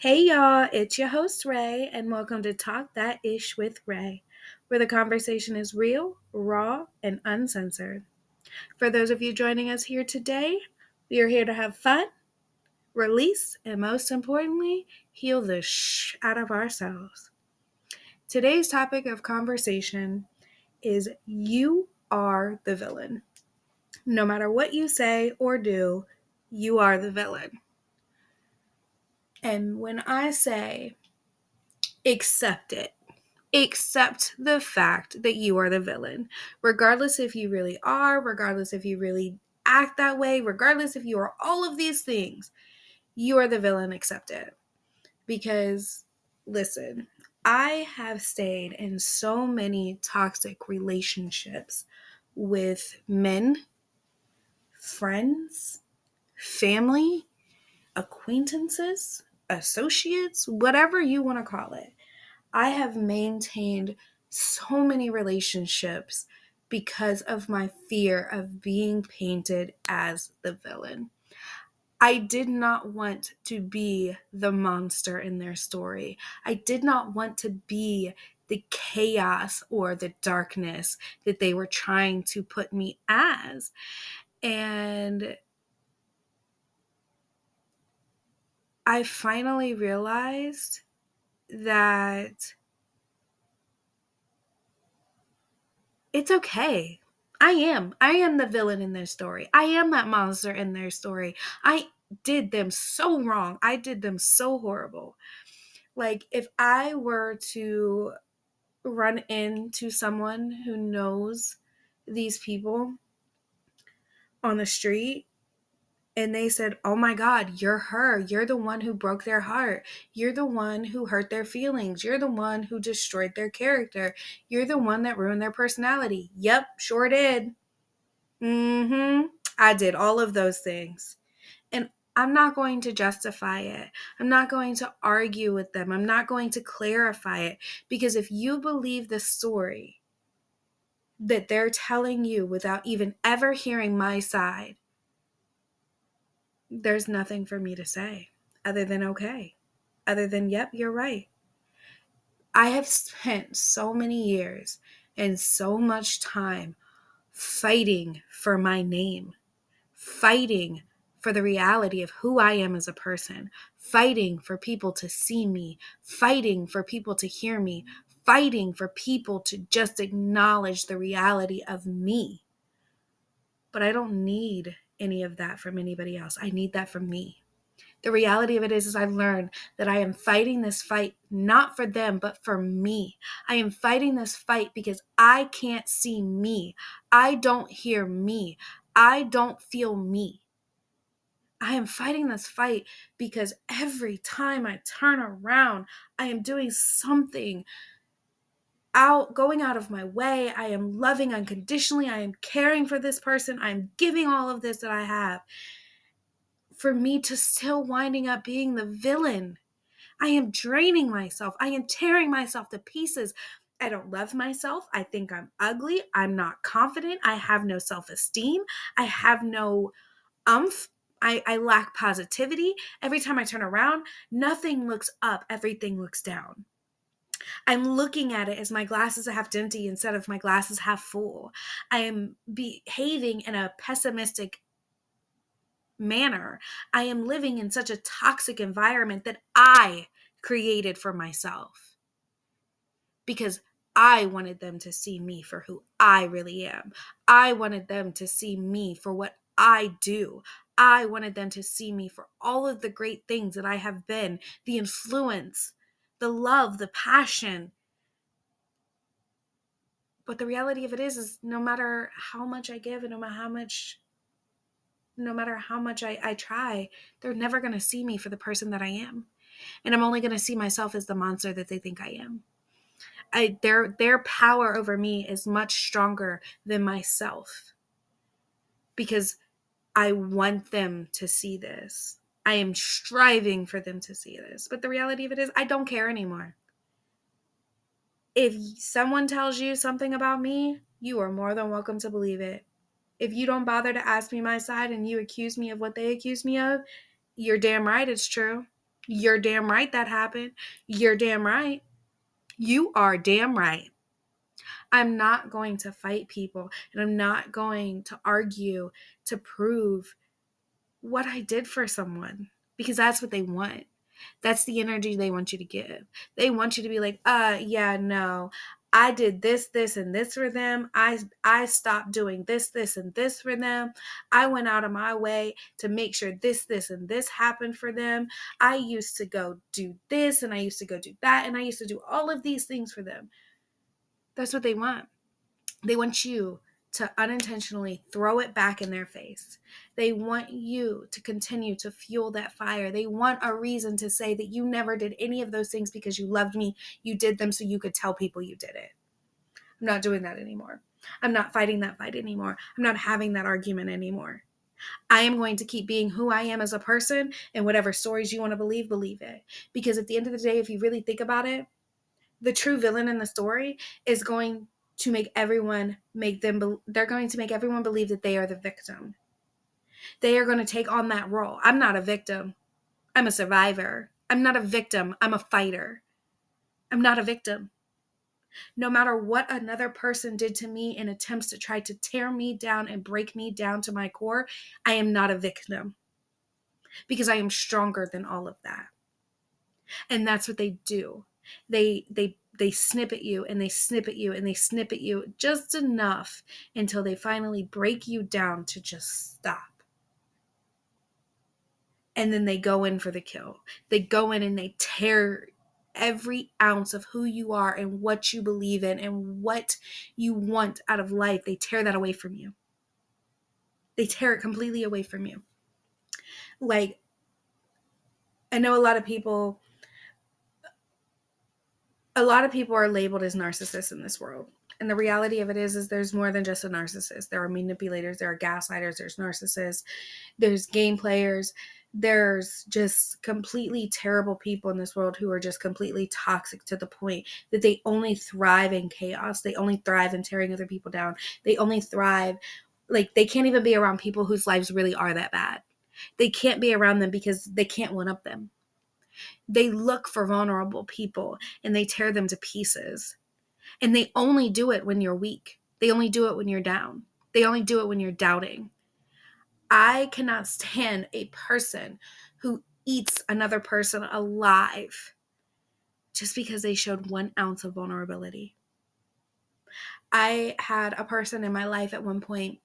Hey y'all, it's your host Ray, and welcome to Talk That Ish with Ray, where the conversation is real, raw, and uncensored. For those of you joining us here today, we are here to have fun, release, and most importantly, heal the out of ourselves. Today's topic of conversation is you are the villain. No matter what you say or do, you are the villain. And when I say accept it, accept the fact that you are the villain, regardless if you really are, regardless if you really act that way, regardless if you are all of these things, you are the villain. Accept it. Because, listen, I have stayed in so many toxic relationships with men, friends, family, acquaintances, associates, whatever you want to call it. I have maintained so many relationships because of my fear of being painted as the villain. I did not want to be the monster in their story. I did not want to be the chaos or the darkness that they were trying to put me as. And I finally realized that it's okay. I am the villain in their story. I am that monster in their story. I did them so wrong. I did them so horrible. Like, if I were to run into someone who knows these people on the street and they said, "Oh my God, you're her. You're the one who broke their heart. You're the one who hurt their feelings. You're the one who destroyed their character. You're the one that ruined their personality." Yep, sure did. I did all of those things. And I'm not going to justify it. I'm not going to argue with them. I'm not going to clarify it. Because if you believe the story that they're telling you without even ever hearing my side, there's nothing for me to say other than okay. Other than, yep, you're right. I have spent so many years and so much time fighting for my name, fighting for the reality of who I am as a person, fighting for people to see me, fighting for people to hear me, fighting for people to just acknowledge the reality of me. But I don't need any of that from anybody else. I need that from me. The reality of it is I've learned that I am fighting this fight not for them, but for me. I am fighting this fight because I can't see me. I don't hear me. I don't feel me. I am fighting this fight because every time I turn around, I am doing something going out of my way. I am loving unconditionally. I am caring for this person. I am giving all of this that I have. For me to still winding up being the villain, I am draining myself. I am tearing myself to pieces. I don't love myself. I think I'm ugly. I'm not confident. I have no self-esteem. I have no umph. I lack positivity. Every time I turn around, nothing looks up. Everything looks down. I'm looking at it as my glass is half empty instead of my glass is half full. I am behaving in a pessimistic manner. I am living in such a toxic environment that I created for myself because I wanted them to see me for who I really am. I wanted them to see me for what I do. I wanted them to see me for all of the great things that I have been, the influence, the love, the passion. But the reality of it is no matter how much I give and no matter how much I try, they're never going to see me for the person that I am. And I'm only going to see myself as the monster that they think I am. Their power over me is much stronger than myself because I want them to see this. I am striving for them to see this. But the reality of it is I don't care anymore. If someone tells you something about me, you are more than welcome to believe it. If you don't bother to ask me my side and you accuse me of what they accuse me of, you're damn right it's true. You're damn right that happened. You're damn right. You are damn right. I'm not going to fight people, and I'm not going to argue to prove what I did for someone, because that's what they want. That's the energy they want you to give. They want you to be like, yeah, no, I did this, this, and this for them. I stopped doing this, this, and this for them. I went out of my way to make sure this, this, and this happened for them. I used to go do this, and I used to go do that, and I used to do all of these things for them. That's what they want. They want you to unintentionally throw it back in their face. They want you to continue to fuel that fire. They want a reason to say that you never did any of those things because you loved me. You did them so you could tell people you did it. I'm not doing that anymore. I'm not fighting that fight anymore. I'm not having that argument anymore. I am going to keep being who I am as a person, and whatever stories you want to believe it. Because at the end of the day, if you really think about it, the true villain in the story is going to make everyone they're going to make everyone believe that they are the victim. They are going to take on that role. I'm not a victim. I'm a survivor. I'm not a victim. I'm a fighter. I'm not a victim. No matter what another person did to me in attempts to try to tear me down and break me down to my core, I am not a victim, because I am stronger than all of that. And that's what they do. They snip at you, and they snip at you, and they snip at you just enough until they finally break you down to just stop. And then they go in for the kill. They go in and they tear every ounce of who you are and what you believe in and what you want out of life. They tear that away from you. They tear it completely away from you. Like, I know a lot of people are labeled as narcissists in this world. And the reality of it is there's more than just a narcissist. There are manipulators, there are gaslighters, there's narcissists, there's game players, there's just completely terrible people in this world who are just completely toxic to the point that they only thrive in chaos. They only thrive in tearing other people down. They only thrive, like, they can't even be around people whose lives really are that bad. They can't be around them because they can't one up them. They look for vulnerable people and they tear them to pieces. And they only do it when you're weak. They only do it when you're down. They only do it when you're doubting. I cannot stand a person who eats another person alive just because they showed 1 ounce of vulnerability. I had a person in my life at one point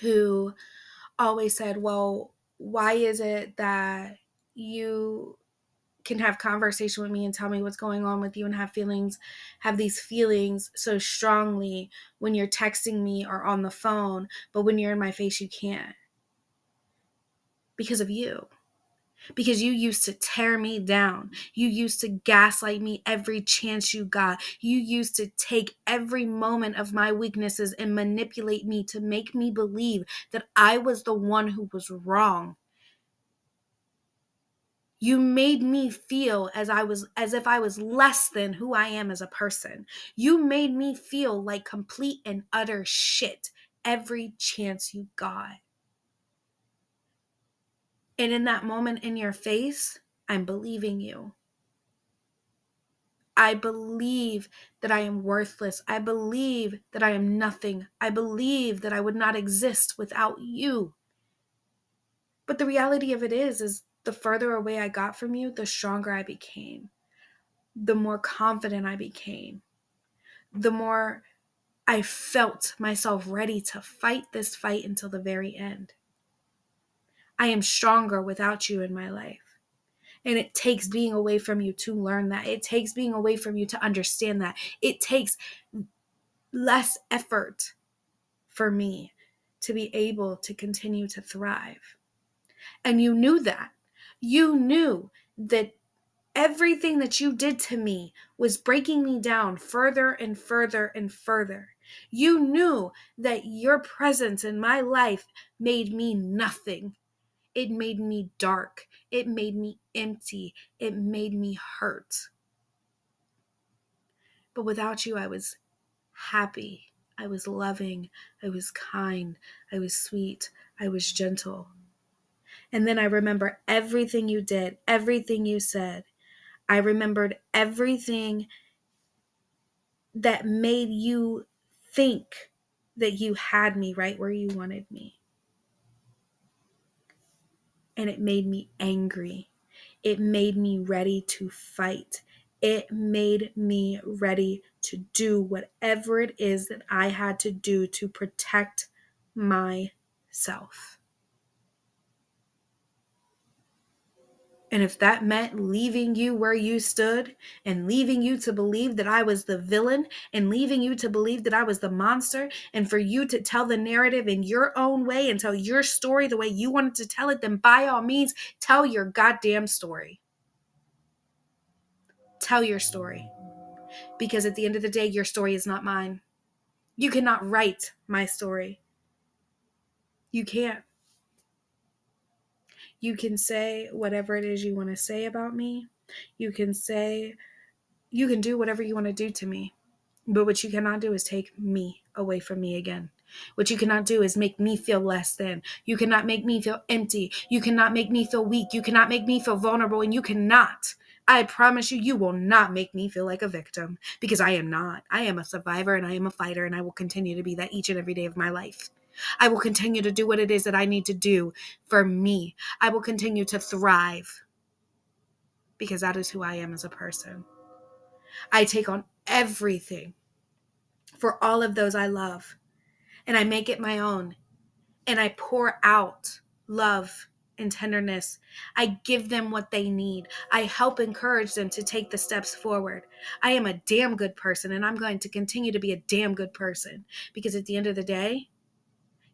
who always said, well, why is it that you can have conversation with me and tell me what's going on with you and have these feelings so strongly when you're texting me or on the phone, but when you're in my face, you can't? Because of you. Because you used to tear me down. You used to gaslight me every chance you got. You used to take every moment of my weaknesses and manipulate me to make me believe that I was the one who was wrong. You made me feel as if I was less than who I am as a person. You made me feel like complete and utter shit every chance you got. And in that moment in your face, I'm believing you. I believe that I am worthless. I believe that I am nothing. I believe that I would not exist without you. But the reality of it is the further away I got from you, the stronger I became. The more confident I became. The more I felt myself ready to fight this fight until the very end. I am stronger without you in my life. And it takes being away from you to learn that. It takes being away from you to understand that. It takes less effort for me to be able to continue to thrive. And you knew that. You knew that everything that you did to me was breaking me down further and further and further. You knew that your presence in my life made me nothing. It made me dark. It made me empty. It made me hurt. But without you, I was happy. I was loving. I was kind. I was sweet. I was gentle. And then I remember everything you did, everything you said. I remembered everything that made you think that you had me right where you wanted me. And it made me angry. It made me ready to fight. It made me ready to do whatever it is that I had to do to protect myself. And if that meant leaving you where you stood and leaving you to believe that I was the villain and leaving you to believe that I was the monster and for you to tell the narrative in your own way and tell your story the way you wanted to tell it, then by all means, tell your goddamn story. Tell your story. Because at the end of the day, your story is not mine. You cannot write my story. You can't. You can say whatever it is you want to say about me. You can do whatever you want to do to me. But what you cannot do is take me away from me again. What you cannot do is make me feel less than. You cannot make me feel empty. You cannot make me feel weak. You cannot make me feel vulnerable. And you cannot. I promise you, you will not make me feel like a victim because I am not. I am a survivor and I am a fighter and I will continue to be that each and every day of my life. I will continue to do what it is that I need to do for me. I will continue to thrive because that is who I am as a person. I take on everything for all of those I love, and I make it my own, and I pour out love and tenderness. I give them what they need. I help encourage them to take the steps forward. I am a damn good person, and I'm going to continue to be a damn good person because at the end of the day,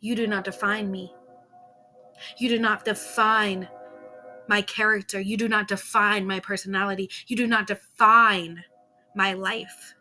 you do not define me. You do not define my character. You do not define my personality. You do not define my life.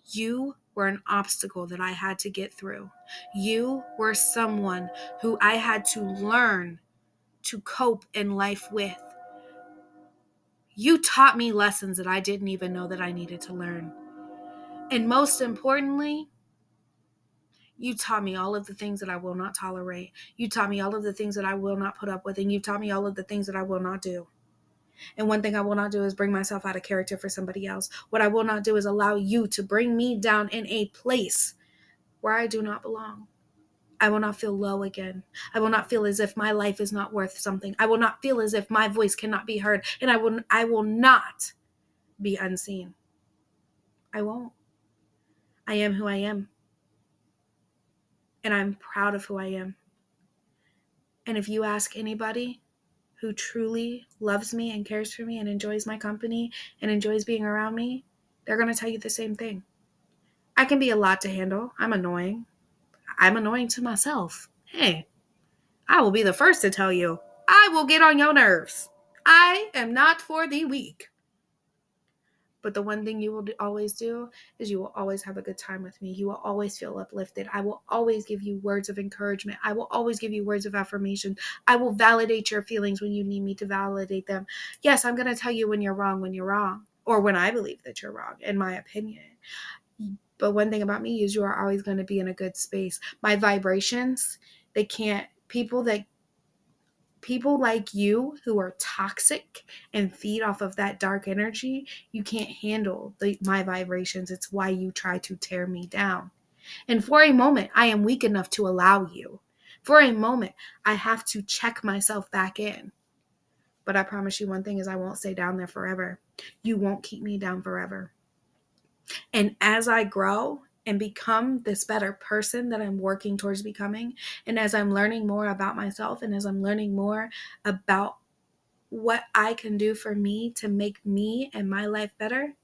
You were an obstacle that I had to get through. You were someone who I had to learn to cope in life with. You taught me lessons that I didn't even know that I needed to learn. And most importantly, you taught me all of the things that I will not tolerate. You taught me all of the things that I will not put up with. And you taught me all of the things that I will not do. And one thing I will not do is bring myself out of character for somebody else. What I will not do is allow you to bring me down in a place where I do not belong. I will not feel low again. I will not feel as if my life is not worth something. I will not feel as if my voice cannot be heard. And I will not be unseen. I won't. I am who I am. And I'm proud of who I am. And if you ask anybody who truly loves me and cares for me and enjoys my company and enjoys being around me, they're going to tell you the same thing. I can be a lot to handle. I'm annoying. I'm annoying to myself. Hey, I will be the first to tell you, I will get on your nerves. I am not for the weak. But the one thing you will always do is you will always have a good time with me. You will always feel uplifted. I will always give you words of encouragement. I will always give you words of affirmation. I will validate your feelings when you need me to validate them. Yes, I'm going to tell you when you're wrong, or when I believe that you're wrong, in my opinion. But one thing about me is you are always going to be in a good space. My vibrations, people like you who are toxic and feed off of that dark energy, you can't handle my vibrations. It's why you try to tear me down. And for a moment, I am weak enough to allow you. For a moment, I have to check myself back in. But I promise you one thing is I won't stay down there forever. You won't keep me down forever. And as I grow and become this better person that I'm working towards becoming, and as I'm learning more about myself, and as I'm learning more about what I can do for me to make me and my life better,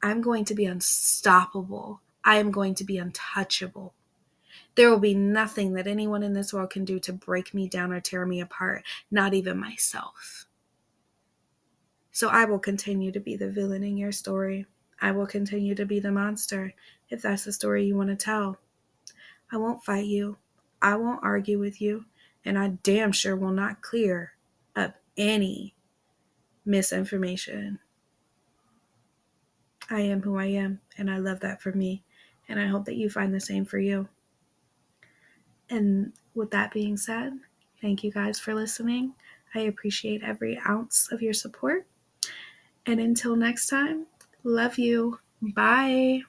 I'm going to be unstoppable. I am going to be untouchable. There will be nothing that anyone in this world can do to break me down or tear me apart, not even myself. So I will continue to be the villain in your story. I will continue to be the monster if that's the story you want to tell. I won't fight you. I won't argue with you. And I damn sure will not clear up any misinformation. I am who I am, and I love that for me. And I hope that you find the same for you. And with that being said, thank you guys for listening. I appreciate every ounce of your support. And until next time, love you. Bye.